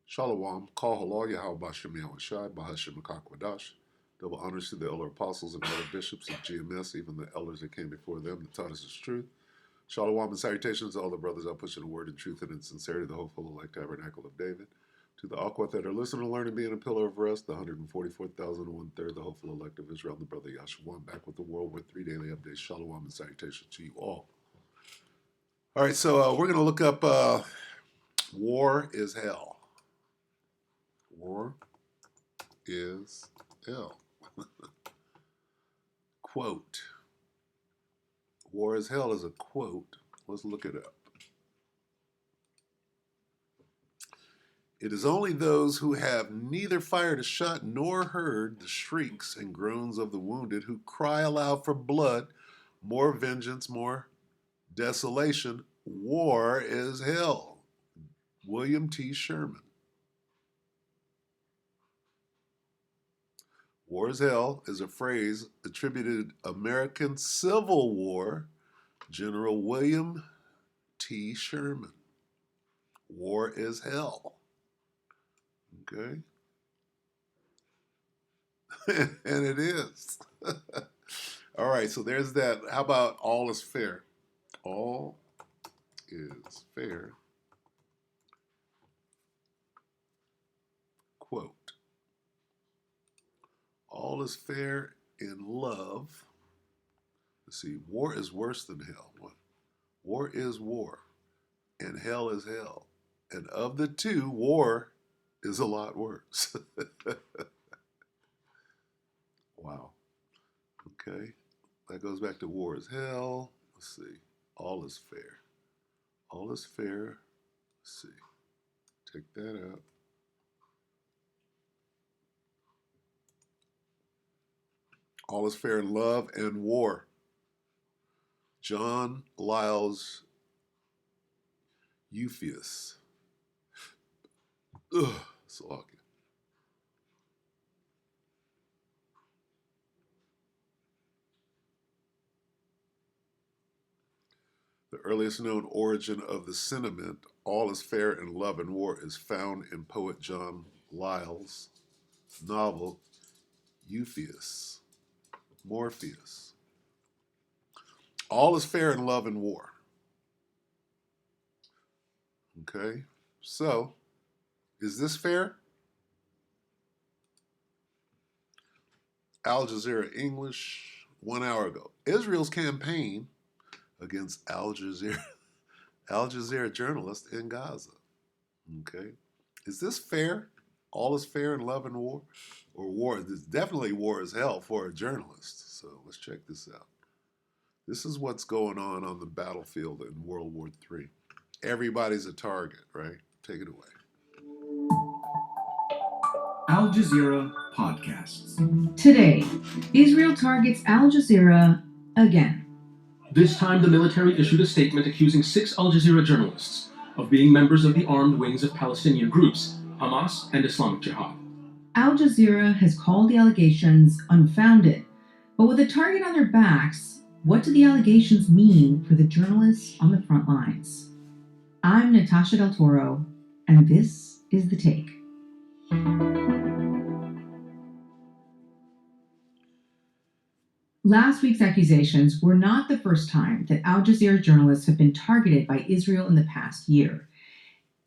Shalom, Kal Halal, Yahweh Bashem Yahushai, Bahashim Akakwadash. Double honors to the elder apostles and elder bishops of GMS, even the elders that came before them that taught us his truth. Shalom and salutations to all the brothers out pushing the word in truth and in sincerity, the hopeful elect tabernacle of David. To the Aquat that are listening and learning, being a pillar of rest, the 144,001 third, the hopeful elect of Israel, and the brother Yahshua, back with the WW3 Daily updates. Shalom and salutations to you all. All right, so we're going to look up War is Hell. War is hell. Quote. War is hell is a quote. Let's look it up. It is only those who have neither fired a shot nor heard the shrieks and groans of the wounded who cry aloud for blood, more vengeance, more desolation. War is hell. William T. Sherman. War is hell is a phrase attributed American Civil War General William T. Sherman. War is hell. Okay? And it is. All right, so there's that. How about all is fair? All is fair. Quote. All is fair in love. Let's see, war is worse than hell. What? War is war, and hell is hell. And of the two, war is a lot worse. Wow. Okay. That goes back to war is hell. Let's see. All is fair. All is fair. Let's see. Take that out. All is fair in love and war. John Lyles Euphues. Ugh, Slovakia. The earliest known origin of the sentiment, all is fair in love and war, is found in poet John Lyle's novel Euphues, Morpheus. All is fair in love and war. Okay, so is this fair? Al Jazeera English, 1 hour ago. Israel's campaign against Al Jazeera journalists in Gaza. Okay, is this fair? All is fair in love and war? Or war? There's definitely war is hell for a journalist. So let's check this out. This is what's going on the battlefield in World War III. Everybody's a target, right? Take it away. Al Jazeera Podcasts. Today, Israel targets Al Jazeera again. This time, the military issued a statement accusing 6 Al Jazeera journalists of being members of the armed wings of Palestinian groups, Hamas and Islamic Jihad. Al Jazeera has called the allegations unfounded, but with a target on their backs, what do the allegations mean for the journalists on the front lines? I'm Natasha Del Toro, and this is The Take. Last week's accusations were not the first time that Al Jazeera journalists have been targeted by Israel in the past year,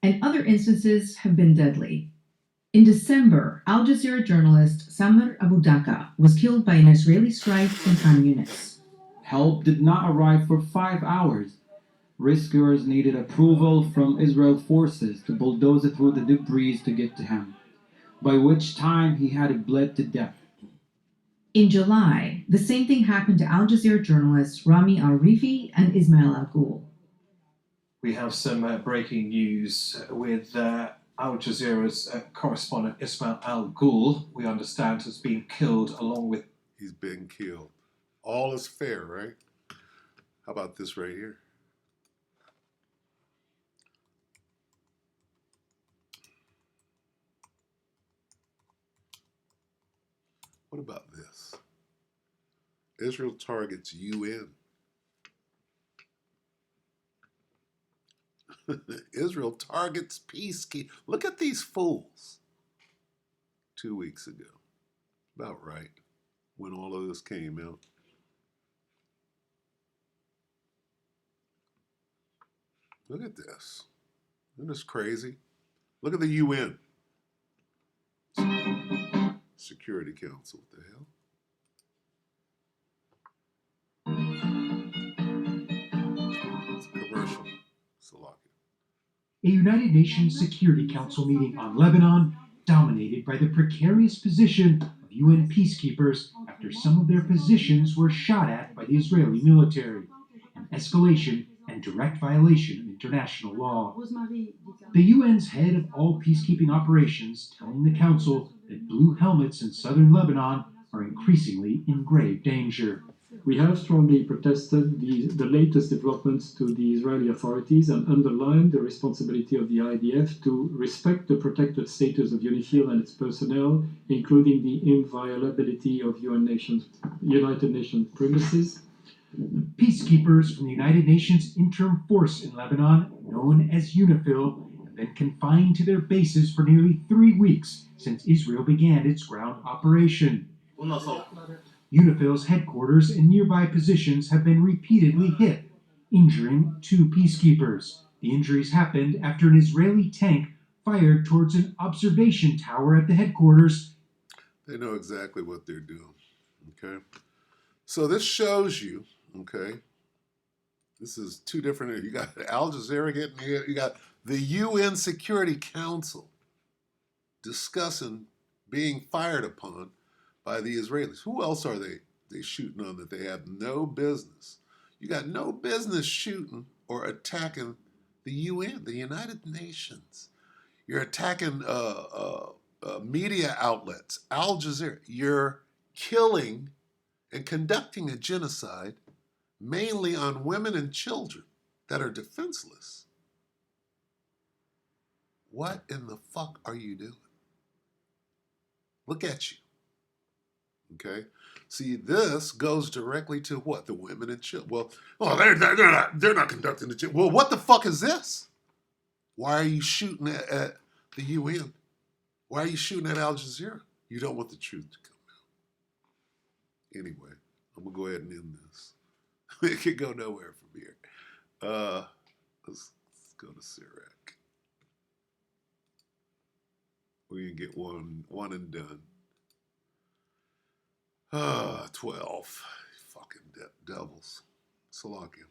and other instances have been deadly. In December, Al Jazeera journalist Samer Abu Daka was killed by an Israeli strike in Khan Yunis. Help did not arrive for 5 hours. Rescuers needed approval from Israel forces to bulldoze it through the debris to get to him, by which time he had bled to death. In July, the same thing happened to Al Jazeera journalists Rami Al-Rifi and Ismail Al-Ghul. We have some breaking news with Al Jazeera's correspondent Ismail Al-Ghul, we understand, has been killed along with... He's been killed. All is fair, right? How about this right here? What about this? Israel targets UN. Israel targets peacekeepers. Look at these fools. 2 weeks ago. About right. When all of this came out. Look at this. Isn't this crazy? Look at the UN. Security Council. What the hell? It's a commercial. Salakia. A United Nations Security Council meeting on Lebanon dominated by the precarious position of UN peacekeepers after some of their positions were shot at by the Israeli military, an escalation and direct violation of international law. The UN's head of all peacekeeping operations telling the Council that blue helmets in southern Lebanon are increasingly in grave danger. We have strongly protested the latest developments to the Israeli authorities and underlined the responsibility of the IDF to respect the protected status of UNIFIL and its personnel, including the inviolability of United Nations premises. Peacekeepers from the United Nations Interim Force in Lebanon, known as UNIFIL, have been confined to their bases for nearly 3 weeks since Israel began its ground operation. UNIFIL's headquarters and nearby positions have been repeatedly hit, injuring 2 peacekeepers. The injuries happened after an Israeli tank fired towards an observation tower at the headquarters. They know exactly what they're doing. Okay? So this shows you, okay, this is 2 different, you got Al Jazeera getting here, you got the UN Security Council discussing being fired upon by the Israelis. Who else are they shooting on that they have no business? You got no business shooting or attacking the UN, the United Nations. You're attacking media outlets, Al Jazeera. You're killing and conducting a genocide mainly on women and children that are defenseless. What in the fuck are you doing? Look at you. Okay? See, this goes directly to what? The women and children. Well, they're not conducting the genocide. Well, what the fuck is this? Why are you shooting at the UN? Why are you shooting at Al Jazeera? You don't want the truth to come out. Anyway, I'm going to go ahead and end this. It can go nowhere from here. Let's go to Sirach. We're going to get one and done. 12. Fucking devils. Salakia.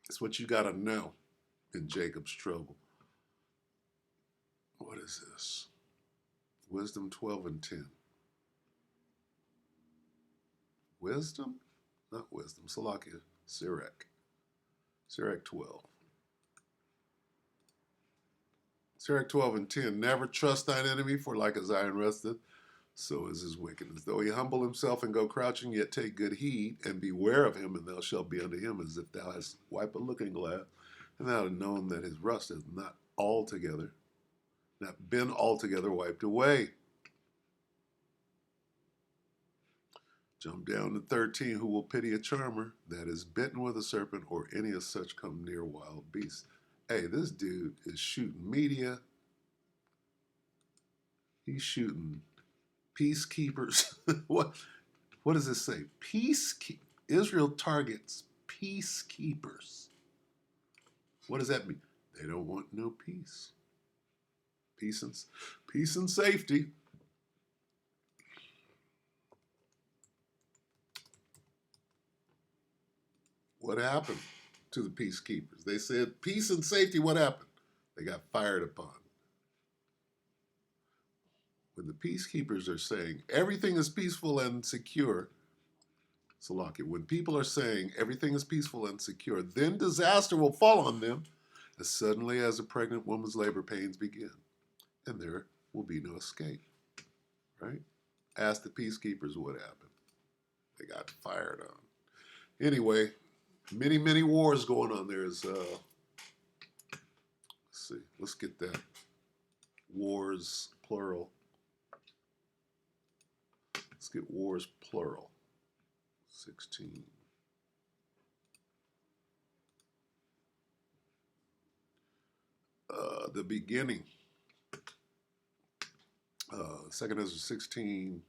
It's what you got to know in Jacob's trouble. What is this? Wisdom 12 and 10. Wisdom? Not wisdom. Salakia. Sirach. Sirach 12. Sirach 12 and 10. Never trust thine enemy, for like as iron rusteth, so is his wickedness. Though he humble himself and go crouching, yet take good heed, and beware of him, and thou shalt be unto him as if thou hast wiped a looking glass, and thou hast known that his rust is not been altogether wiped away. Jump down to 13. Who will pity a charmer that is bitten with a serpent, or any of such come near wild beasts? Hey, this dude is shooting media. He's shooting peacekeepers. What does this say? Israel targets peacekeepers. What does that mean? They don't want no peace. Peace and safety. What happened to the peacekeepers? They said peace and safety. What happened? They got fired upon. When the peacekeepers are saying everything is peaceful and secure, Salakia, when people are saying everything is peaceful and secure, then disaster will fall on them as suddenly as a pregnant woman's labor pains begin, and there will be no escape. Right? Ask the peacekeepers what happened. They got fired on. Anyway, many wars going on there. Let's see. Let's get that. Wars, plural. Let's get wars, plural. 16. the beginning. 2 Ezra 16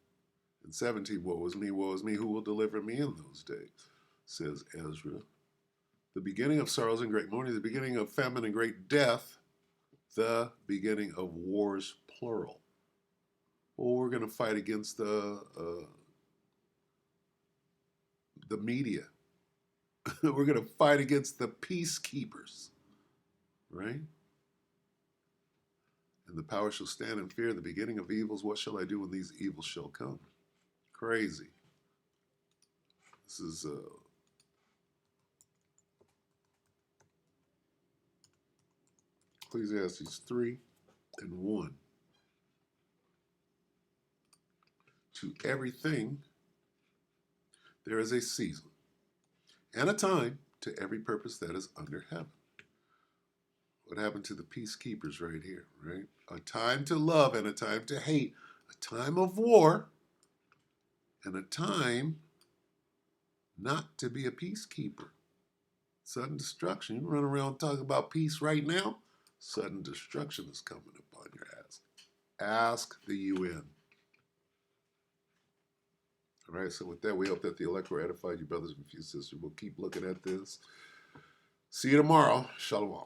and 17, woe is me, who will deliver me in those days, says Ezra. The beginning of sorrows and great mourning, the beginning of famine and great death, the beginning of wars, plural. Well, we're going to fight against the media. We're going to fight against the peacekeepers, right? And the power shall stand in fear, the beginning of evils. What shall I do when these evils shall come? Crazy. This is Ecclesiastes 3 and 1. To everything there is a season and a time to every purpose that is under heaven. What happened to the peacekeepers right here, right? A time to love and a time to hate, a time of war and a time not to be a peacekeeper. Sudden destruction. You run around talking about peace right now, sudden destruction is coming upon your ass. Ask the UN. All right, so with that, we hope that the elect were edified, you brothers and few sisters. We'll keep looking at this. See you tomorrow. Shalom.